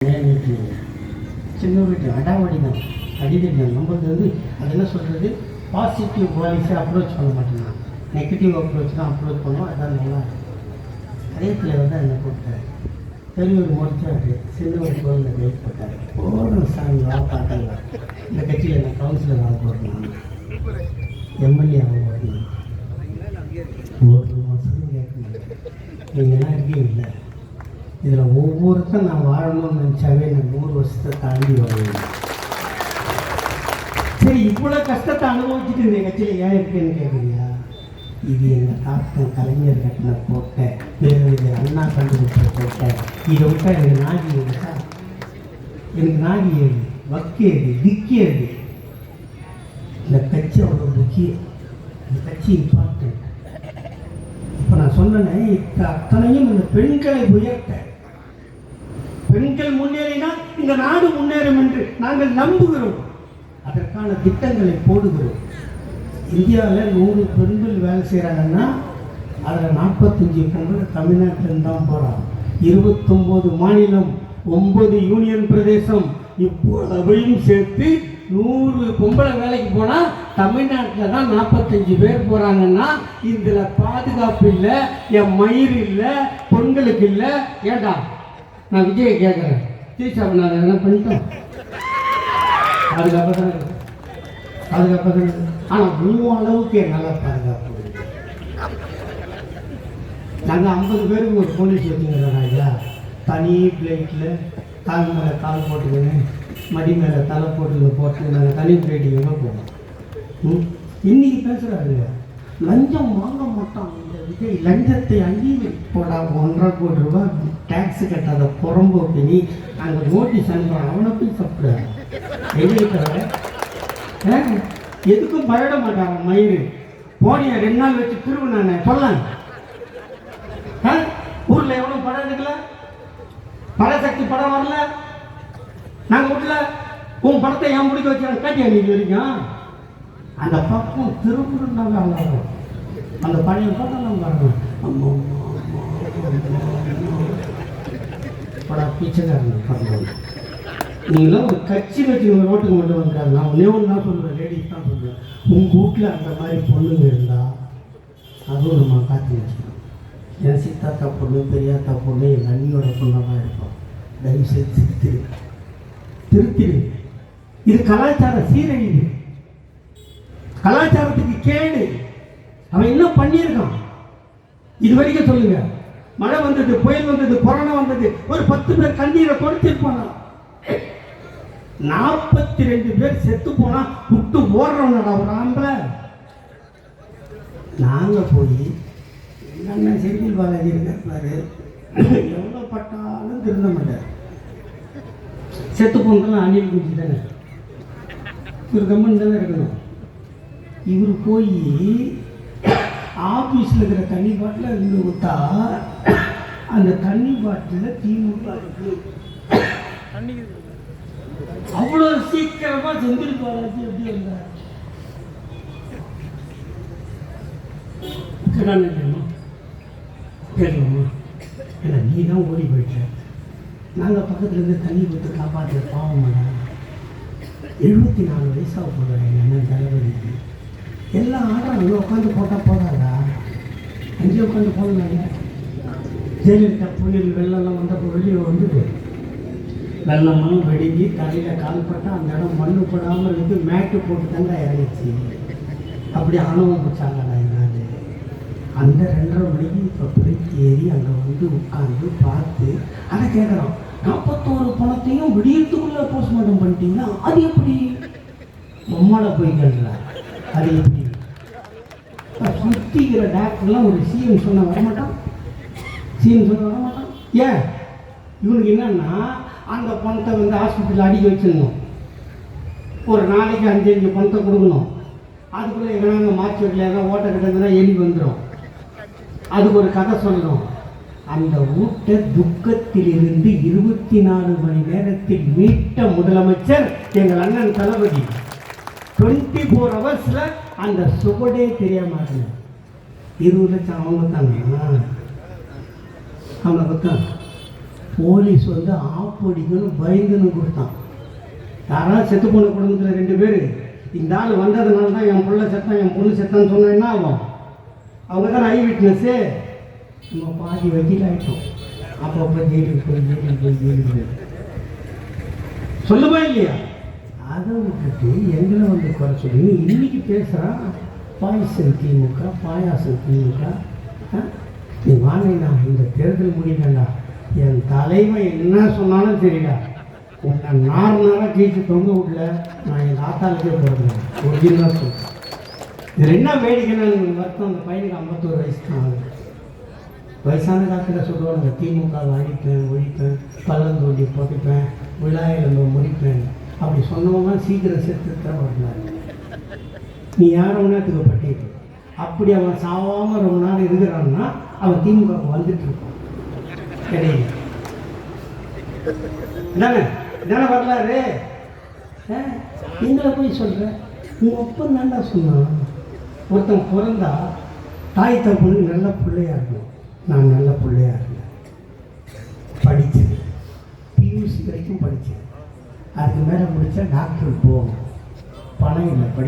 சின்ன வீட்டு அடாவடி தான், அடிதடி தான். நம்மளுக்கு அது என்ன சொல்கிறது, பாசிட்டிவ் பாலிசியை அப்ரோச் பண்ண மாட்டேங்கிறான், நெகட்டிவ் அப்ரோச் தான் அப்ரோச் பண்ணுவோம். அதான் நல்லா அதே தலைவர் தான் என்னை கூப்பிட்டாரு. பெரியவர் முடிச்சாரு, சின்ன ஒரு குழந்தை வெயிட் போட்டார். போடும் சாமி வா பார்த்தாங்க. இந்த கட்சியில் நான் கவுன்சிலர் ஆக போகிறேன், எம்எல்ஏ ஆக போகிறேன். ஒரு மாதம் கேட்கணும், நீங்கள்லாம் இருக்கீங்கல்ல, இதில் ஒவ்வொருத்தரும் நான் வாழணும்னு நினச்சாவே நான் 100 வருஷத்தை தாண்டி வருவேன். சரி, இவ்வளோ கஷ்டத்தை அனுபவிச்சுட்டு இந்த கட்சியில் ஏன் இருக்குன்னு கேட்குறியா? இது எங்கள் தாத்தன் கலைஞர் கட்டின கோட்டை, பேரறிஞர் அண்ணா கண்டுபிடிச்ச கோட்டை. இதை விட்டா எனக்கு நாகி இருக்கா? எனக்கு நாகி ஏது, வக்கு ஏது, திக்கி ஏது? இந்த கட்சி அவ்வளோ முக்கியம், இந்த கட்சி இம்பார்ட்டன்ட். இப்போ நான் சொன்னேன், அத்தனையும் இந்த பெண்களை உயர்த்த, பெண்கள் முன்னேறினால் இந்த நாடு முன்னேறும் என்று நாங்கள் நம்புகிறோம். அதற்கான திட்டங்களை போடுகிறோம். இந்தியாவில் 100 பெண்கள் வேலை செய்கிறாங்கன்னா அதில் 45 பெண்கள் தமிழ்நாட்டில் தான் போகிறான். 29 மாநிலம், 9 யூனியன் பிரதேசம், இப்போதையும் சேர்த்து 100 பொம்பளை வேலைக்கு போனால் தமிழ்நாட்டில் தான் 45 பேர் போகிறாங்கன்னா இதில் பாதுகாப்பு இல்லை, என் மயிர் இல்லை, பெண்களுக்கு இல்லை. ஏண்டா நான் விஜயை கேட்குறேன், தீஷாவை நான் என்ன பண்ணிட்டோம்? பாதுகாப்பாக தான் இருக்கு, பாதுகாப்பாக தான் இருக்கு. ஆனால் அளவுக்கு நல்லா பாதுகாப்பு. நாங்கள் 50 பேருக்கு ஒரு போலீஸ் வச்சுக்கிறோம் ஐயா. தனி பிளேட்டில் கால் மேலே கால் போட்டுக்கணும், மடி மேலே தலை போட்டு நாங்கள் தனி பிளேட்டுக்கு எங்கே போவோம்? இன்னைக்கு பேசுகிறாருங்க, லஞ்சம் வாங்க மாட்டான் இந்த விஜய், லஞ்சத்தை அங்கீகரி போடா. 1.5 கோடி ரூபாய் டேக்ஸு கட்டாத புறம்போக்கு நீ அங்கே நோட்டீஸ் அனுப்புகிறான், அவனை போய் சாப்பிட எங்களுக்கு எதுக்கும் பயட மாட்டாங்க. மயிறு போனிய 2 நாள் வச்சு திருவிழானே சொல்லலாம். ஊரில் எவ்வளோ படம் எடுக்கல, பராசக்தி படம் வரல, நாங்கள் விடல. உன் படத்தை ஏன் முடிக்க வச்சு காட்டியா நீங்க வரைக்கும்? அந்த பக்கம் திருப்பூர்னாங்க அல்லாரும் அந்த பழைய படம் வரணும். படம் பிச்சைக்காரங்க பண்ணணும். நீங்களாம் ஒரு கட்சி வச்சு ரோட்டுக்கு மட்டும் வந்தாங்க. நான் ஒன்றே ஒன்று தான் சொல்லுவேன், லேடிஸ் தான் சொல்லுவேன், உங்கள் வீட்டில் அந்த மாதிரி பொண்ணுங்க இருந்தால் அதுவும் நம்ம காத்து வச்சுக்கணும். என் சித்தாத்தா பொண்ணு, பெரியாத்தா பொண்ணு, எங்கள் அண்ணியோட பொண்ணாக இருப்போம். தயவுசெய்து திருத்திரு. இது கலாச்சார சீரழிவு, கலாச்சாரத்துக்கு கேடு. அவன் என்ன பண்ணியிருக்கான் இது வரைக்கும் சொல்லுங்க? மழை வந்தது, புயல் வந்தது, கொரோனா வந்தது, ஒரு 10 பேர் கண்ணீரை கொடுத்திருப்பானா? 42 பேர் செத்து போனா விட்டு ஓடுறோம்டா ஒரு ஆம்பளை. நாங்கள் போய் அண்ணன் செந்தில் பாலாஜி இருக்காரு, எவ்வளோ பட்டாலும் திருந்த மாட்டார். செத்து போனதெல்லாம் அணில் குச்சி தானே, ஒரு கம்மன் தானே இருக்கணும். இவர் போய் ஆஃபீஸில் இருக்கிற தண்ணி பாட்டில் இருந்து விட்டா அந்த தண்ணி பாட்டில் திமுக இருக்கு. அவ்வளோ சீக்கிரமா செந்தில் பாலாஜி எப்படி இருந்தார்? கேட்கலாமா? ஏன்னா நீ தான் ஓடி போயிட்ட, நாங்கள் பக்கத்துலேருந்து தண்ணி கொடுத்து காப்பாற்ற பாவம். 74 வயசாக போடுறேன் என்ன தலைவலிக்கு. எல்லாம் ஆடுறாங்க, அங்கே உட்காந்து போட்டால் போதாதா? அங்கே உட்காந்து போடலாங்க. ஜெயலலிதா புயல் வெள்ளம்லாம் வந்தப்போ வெளியே வந்துட்டு வெள்ளமெல்லாம் வெடிஞ்சு தலையில் கால் பட்டால் அந்த இடம் மண்ணு போடாமல் இருந்து மேட்டு போட்டு தாங்க இறங்கிச்சு. அப்படி ஆணவம் பிடிச்சாங்கடா என்னாது. அந்த 2:30 மணிக்கு இப்போ பிடிச்சி ஏறி அங்கே வந்து உட்காந்து பார்த்து அதை கேட்குறோம். 41 பணத்தையும் விடியத்துக்குள்ளே போஸ்ட்மார்ட்டம் பண்ணிட்டீங்கன்னா அது எப்படி? நம்மளை போய் கேட்கலாம், அது எப்படி? சுத்திக்கிற டாக்டர்லாம் ஒரு சிஎம் சொன்ன வரமாட்டான், சிஎம் சொன்ன வரமாட்டான். ஏன்? இவனுக்கு என்னன்னா அந்த பணத்தை வந்து ஹாஸ்பிட்டலில் அடிக்க வச்சிடணும், ஒரு நாளைக்கு 5 பணத்தை கொடுக்கணும். அதுக்குள்ளே எங்கனாங்க மாற்றி வைக்கல, ஏதாவது ஓட்ட கிட்டதுன்னா எலி வந்துடும். அதுக்கு ஒரு கதை சொல்லணும். அந்த ஊட்ட துக்கத்திலிருந்து 24 மணி நேரத்தில் மீட்ட முதலமைச்சர் எங்கள் அண்ணன் தளபதி. 24 ஹவர்ஸில் அந்த சுவடே தெரியாம 20 லட்சம் அவங்க தாங்க, அவனை பத்தான் போலீஸ் வந்து ஆப்படிக்கணும் பயந்துன்னு கொடுத்தான். யாராவது செத்து போன குடும்பத்தில் 2 பேர் இந்த ஆள் வந்ததுனால தான் என் பிள்ளை செத்தான் என் பொண்ணு செத்தான்னு சொன்னா என்ன ஆகும்? அவங்க தான் ஐ விட்னஸ்ஸு. நம்ம பாதி வக்கீல் ஆகிட்டோம். அப்பப்போ ஜெயிலுக்கு போய் சொல்லுமா இல்லையா? அதை விட்டுட்டு எங்களை வந்து குறை சொல்லி இன்னைக்கு பேசுகிறான் பாயசம் திமுக பாயாசம் திமுக. நீ வாங்கினா இந்த தேர்தல் முடியலண்டா என் தலைவன் என்ன சொன்னாலும் தெரியல உன்னை நார்மலாக கீழ்ச்சி தொங்க விடல நான் எங்கள் ஆத்தாளுக்கே போடுறேன் ஒரிஜினலாக சொல்கிறேன். இது என்ன வேடிக்கைன்னு வருத்தம். அந்த பையனுக்கு 51 வயசு தான் ஆகுது. வயசான காலத்தில் சொல்லுவாங்க திமுகவை அழிப்பேன் ஒழிப்பேன் பள்ளம் தோண்டி புதைப்பேன் விழாயில முடிப்பேன் அப்படி சொன்னவங்க சீக்கிரம் செத்துத்தான் வரலாறு. நீ யாரோன்னத்துக்கு பட்டியல் அப்படி அவன் சாவாமல் ரொம்ப நாள் இருக்கிறான்னா அவன் திமுக வந்துட்டு இருப்பான் கிடையாது. என்னங்க என்னென்ன வரலாறு எங்களை போய் சொல்கிறேன். உங்கள் ஒப்பம் நல்லா சொன்னான். ஒருத்தன் பிறந்தா தாய் தப்புனுக்கு நல்ல பிள்ளையா இருக்கணும். நான் நல்ல பிள்ளையா இருந்தேன். படித்தேன் பியூசி வரைக்கும் படித்தேன். அதுக்கு மேலே முடித்தா டாக்டர் போகணும். பணம் இல்லை படி